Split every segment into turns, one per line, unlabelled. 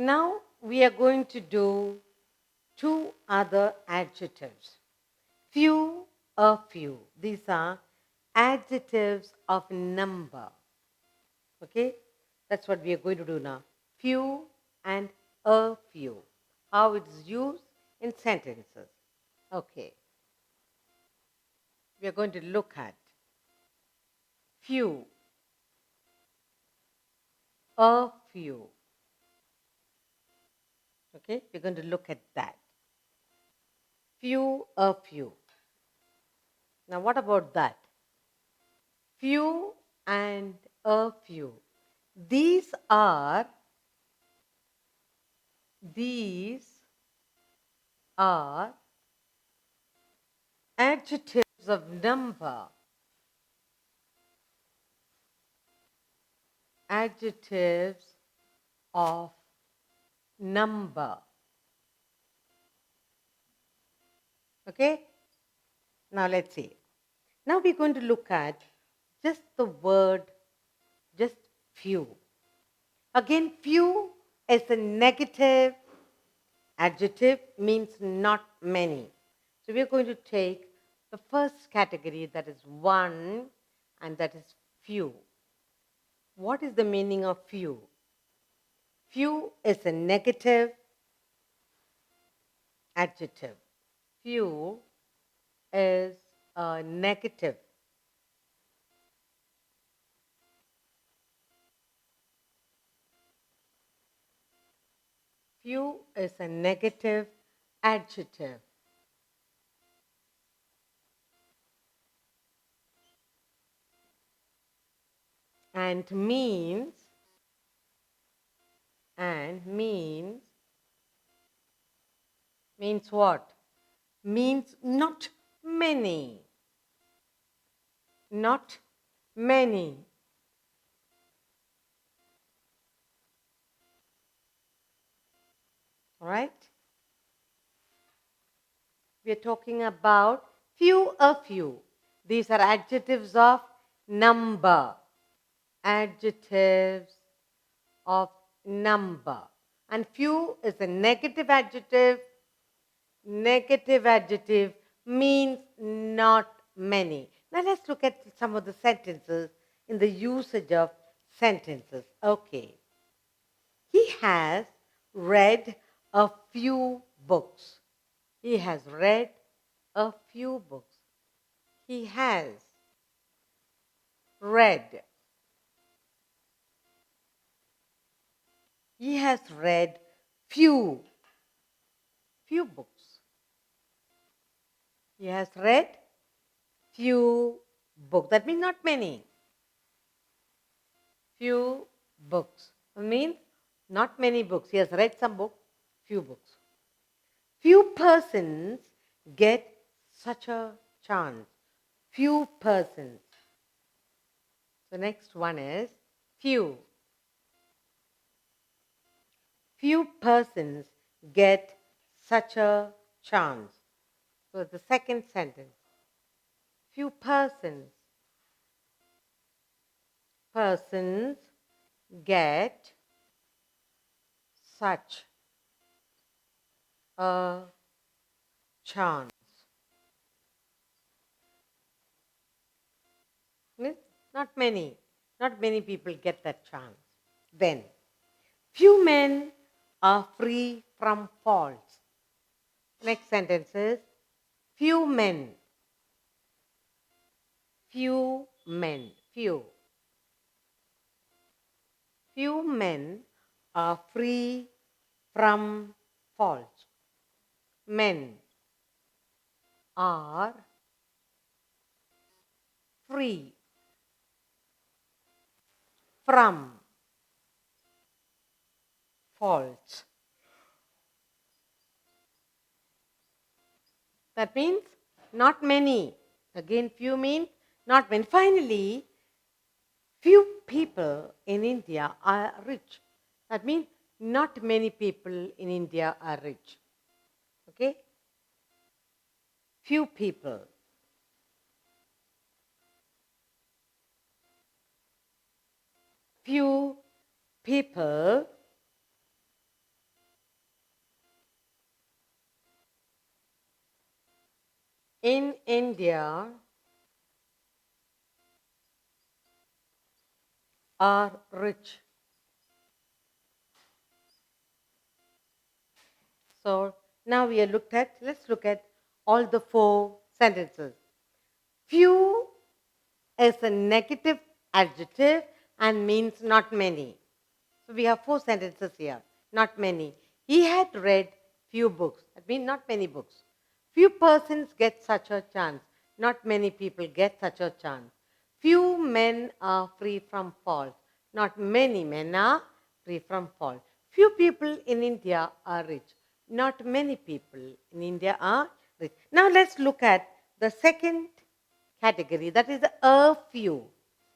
Now we are going to do two other adjectives. Few, a few. These are adjectives of number. Okay? That's what we are going to do now. Few and a few. How it is used in sentences. Okay. We are going to look at few, a few. Okay? We're going to look at that. Few, a few. Now what about that? Few and a few. These are adjectives of number. Adjectives of number. Okay? Now let's see. Now we're going to look at just the word, just few. Again, few is a negative adjective, means not many. So we're going to take the first category, that is one, and that is few. What is the meaning of few? Few is a negative adjective. Few is a negative. Few is a negative adjective. And means what? Means not many. Not many. All right? We are talking about few, a few. These are adjectives of number. Adjectives of number. And few is a negative adjective. Negative adjective means not many. Now let's look at some of the sentences in the usage of sentences. Okay. He has read a few books. He has read a few books. He has read. He has read few books. He has read few books. That means not many. Few books. That means not many books. He has read some books, few books. Few persons get such a chance. Few persons. The next one is few. Few persons get such a chance. So the second sentence. Few persons get such a chance. Means not many. Not many people get that chance. Then, few men are free from faults. Next sentence is few men. Few men. Few. Few men are free from faults. Men are free from faults. That means not many. Again, few means not many. Finally, few people in India are rich. That means not many people in India are rich. Okay? Few people. Few people in India are rich. So now let's look at all the 4 sentences. Few is a negative adjective and means not many. So we have 4 sentences here, not many. He had read few books. That means not many books. Few persons get such a chance. Not many people get such a chance. Few men are free from fault. Not many men are free from fault. Few people in India are rich. Not many people in India are rich. Now let's look at the second category, that is a few.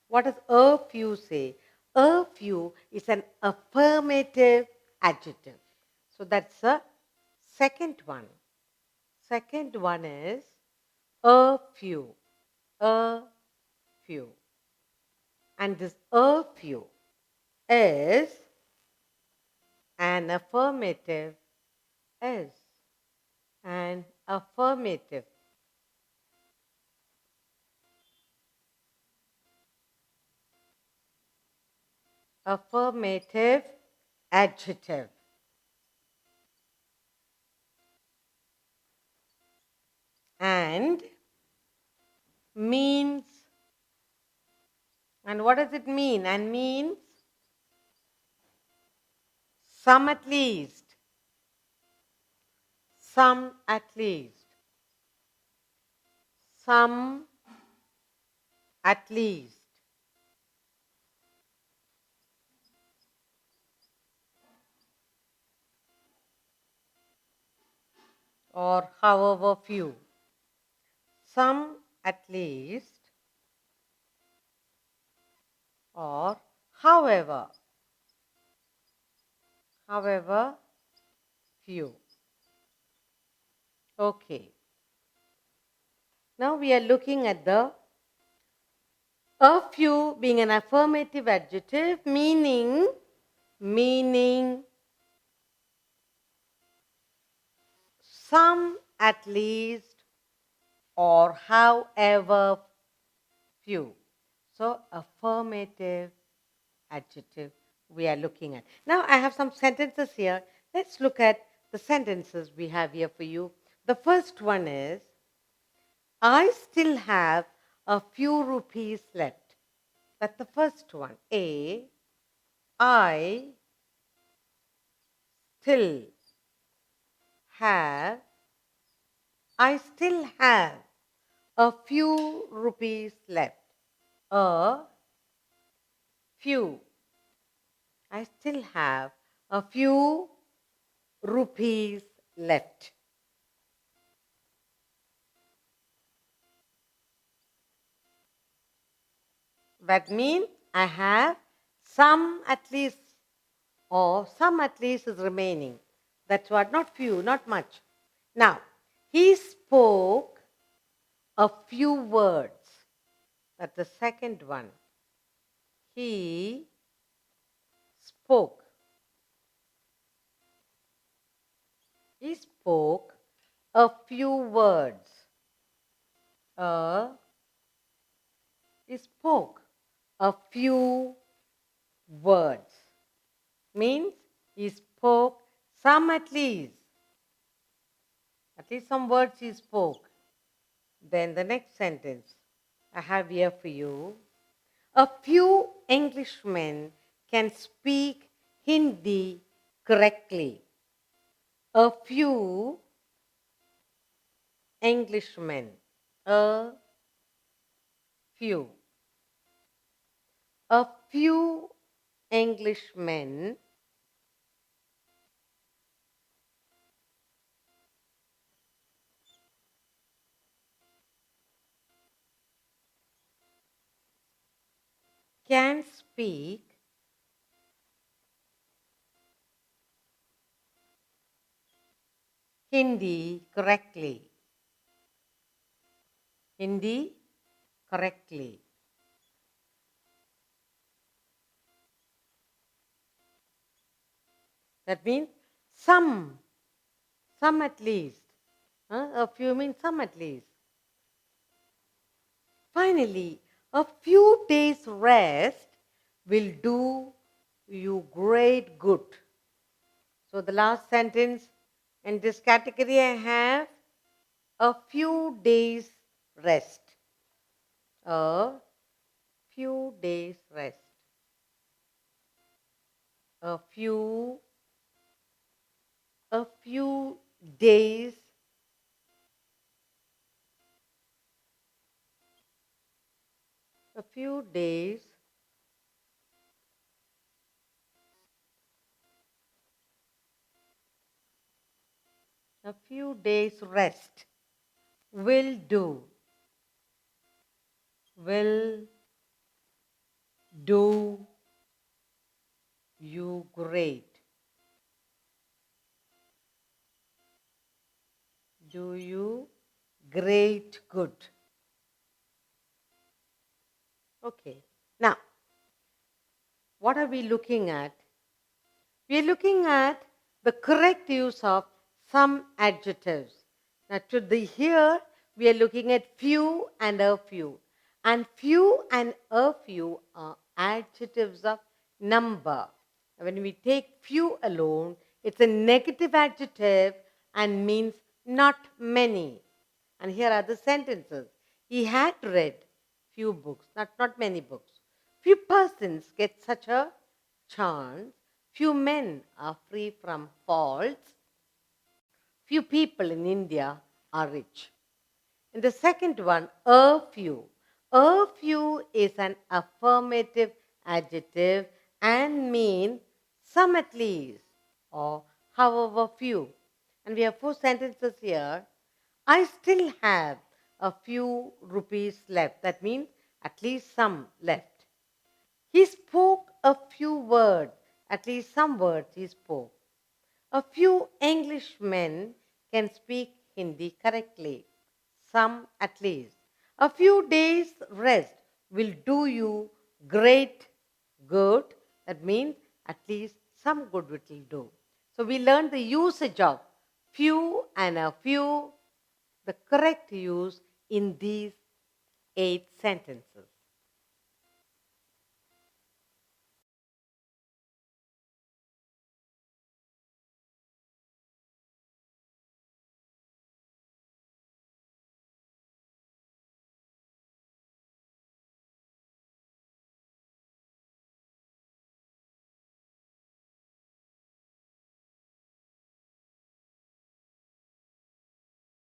What does a few say? A few is an affirmative adjective. So that's the second one. Second one is a few. A few. And this a few is an affirmative, is an affirmative. Affirmative adjective. And means, and what does it mean? And means some at least. Some at least. Some at least. Or however few. Some at least or however. However few. Okay. Now we are looking at the a few being an affirmative adjective meaning some at least or however few. So affirmative adjective we are looking at. Now I have some sentences here. Let's look at the sentences we have here for you. The first one is, I still have a few rupees left. That's the first one. I still have, I still have a few rupees left. A few. I still have a few rupees left. That means I have some at least, or some at least is remaining. That's what, not few, not much. Now, he spoke a few words. That's the second one. He spoke. He spoke a few words. He spoke a few words. Means he spoke some at least. At least some words he spoke. Then the next sentence I have here for you. A few Englishmen can speak Hindi correctly. A few Englishmen. A few. A few Englishmen can speak Hindi correctly. Hindi correctly. That means some at least. A few means some at least. Finally, a few days rest will do you great good. So the last sentence in this category I have a few days rest. A few days rest. A few days a few days rest will will do you great. Do you great good. Okay. Now, what are we looking at? We are looking at the correct use of some adjectives. Now, here we are looking at few and a few. And few and a few are adjectives of number. When we take few alone, it's a negative adjective and means not many. And here are the sentences. He had read few books, not many books. Few persons get such a chance. Few men are free from faults. Few people in India are rich. In the second one, a few. A few is an affirmative adjective and means some at least or however few. And we have 4 sentences here. I still have a few rupees left. That means at least some left. He spoke a few words, at least some words he spoke. A few Englishmen can speak Hindi correctly, some at least. A few days' rest will do you great good. That means at least some good it will do. So we learned the usage of few and a few, the correct use in these 8 sentences.